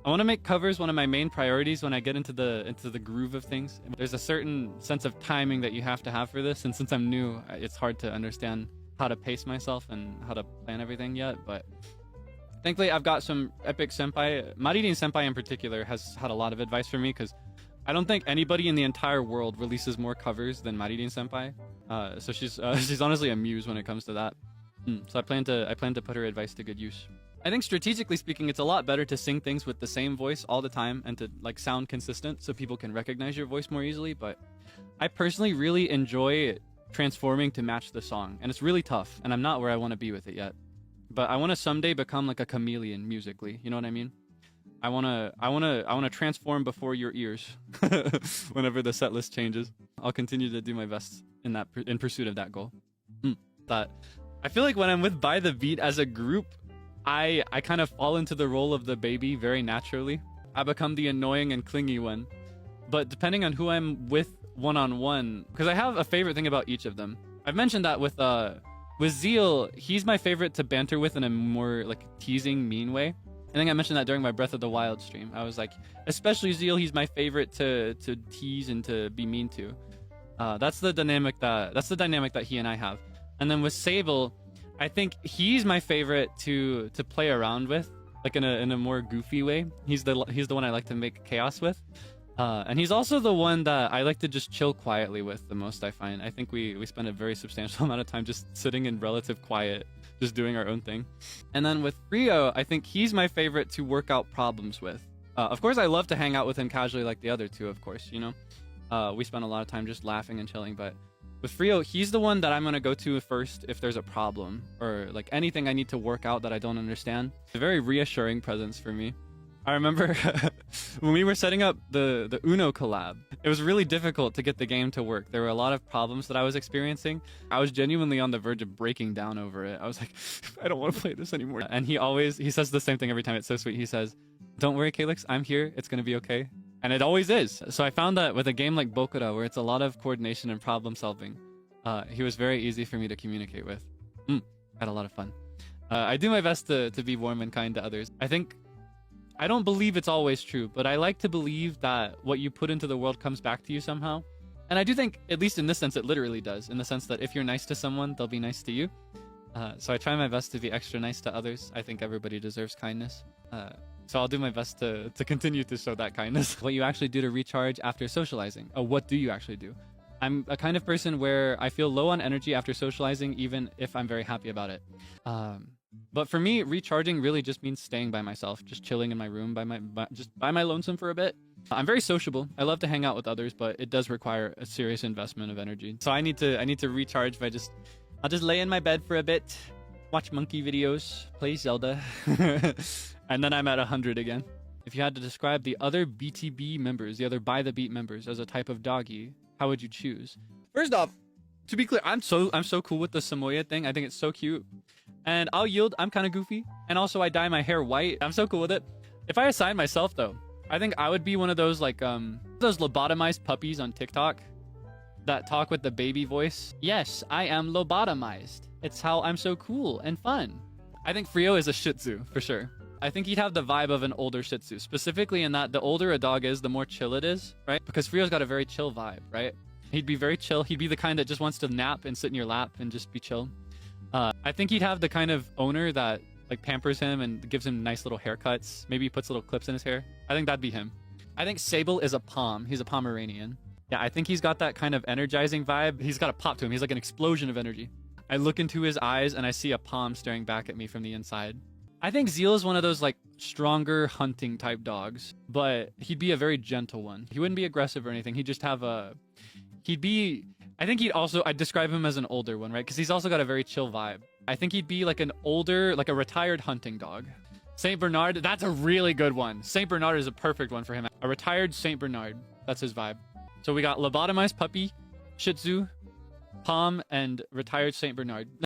I want to make covers one of my main priorities when I get into the groove of things. There's a certain sense of timing that you have to have for this, and since I'm new, it's hard to understand how to pace myself and how to plan everything yet. But thankfully, I've got some epic senpai. Maririn senpai in particular has had a lot of advice for me, because I don't think anybody in the entire world releases more covers than Maririn senpai. So she's honestly a muse when it comes to that. So I plan to put her advice to good use. I think strategically speaking, it's a lot better to sing things with the same voice all the time and to like sound consistent so people can recognize your voice more easily. But I personally really enjoy transforming to match the song, and it's really tough, and I'm not where I want to be with it yet. But I want to someday become like a chameleon musically. You know what I mean? I wanna transform before your ears whenever the set list changes. I'll continue to do my best in pursuit of that goal. But I feel like when I'm with By the Beat as a group, I kind of fall into the role of the baby very naturally. I become the annoying and clingy one. But depending on who I'm with one-on-one, because I have a favorite thing about each of them. I've mentioned that with Zeal, he's my favorite to banter with in a more like teasing, mean way. I think I mentioned that during my Breath of the Wild stream. I was like, especially Zeal, he's my favorite to tease and to be mean to. That's the dynamic that he and I have. And then with Sable, I think he's my favorite to play around with, like in a more goofy way. He's the one I like to make chaos with. And he's also the one that I like to just chill quietly with the most, I find. I think we spend a very substantial amount of time just sitting in relative quiet, just doing our own thing. And then with Rio, I think he's my favorite to work out problems with. Of course, I love to hang out with him casually like the other two, of course, you know? We spend a lot of time just laughing and chilling, but with Frio, he's the one that I'm going to go to first if there's a problem or like anything I need to work out that I don't understand. A very reassuring presence for me. I remember when we were setting up the Uno collab, it was really difficult to get the game to work. There were a lot of problems that I was experiencing. I was genuinely on the verge of breaking down over it. I was like, I don't want to play this anymore. And he says the same thing every time. It's so sweet. He says, don't worry, Kaelix, I'm here. It's going to be okay. And it always is. So I found that with a game like Bokura, where it's a lot of coordination and problem solving, he was very easy for me to communicate with. Had a lot of fun. I do my best to be warm and kind to others. I don't believe it's always true, but I like to believe that what you put into the world comes back to you somehow. And I do think, at least in this sense, it literally does, in the sense that if you're nice to someone, they'll be nice to you. So I try my best to be extra nice to others. I think everybody deserves kindness. So I'll do my best to continue to show that kindness. What you actually do to recharge after socializing. Oh, what do you actually do? I'm a kind of person where I feel low on energy after socializing, even if I'm very happy about it. But for me, recharging really just means staying by myself, just chilling in my room just by my lonesome for a bit. I'm very sociable. I love to hang out with others, but it does require a serious investment of energy. So I need to recharge by I'll just lay in my bed for a bit, watch monkey videos, play Zelda, and then I'm at 100 again. If you had to describe the other BTB members, the other By the Beat members, as a type of doggy, how would you choose? First off, to be clear, I'm so cool with the Samoyed thing. I think it's so cute. And I'll yield, I'm kind of goofy. And also I dye my hair white. I'm so cool with it. If I assign myself though, I think I would be one of those like those lobotomized puppies on TikTok that talk with the baby voice. Yes, I am lobotomized. It's how I'm so cool and fun. I think Frio is a Shih Tzu for sure. I think he'd have the vibe of an older Shih Tzu, specifically in that the older a dog is, the more chill it is, right? Because Frio's got a very chill vibe, right? He'd be very chill. He'd be the kind that just wants to nap and sit in your lap and just be chill. I think he'd have the kind of owner that like pampers him and gives him nice little haircuts. Maybe puts little clips in his hair. I think that'd be him. I think Sable is a Pom. He's a Pomeranian. Yeah, I think he's got that kind of energizing vibe. He's got a pop to him. He's like an explosion of energy. I look into his eyes and I see a Pom staring back at me from the inside. I think Zeal is one of those like stronger hunting type dogs, but he'd be a very gentle one. He wouldn't be aggressive or anything. He'd just have I'd describe him as an older one, right? Because he's also got a very chill vibe. I think he'd be like a retired hunting dog. Saint Bernard, that's a really good one. Saint Bernard is a perfect one for him. A retired Saint Bernard, that's his vibe. So we got lobotomized puppy, Shih Tzu, Pom, and retired Saint Bernard.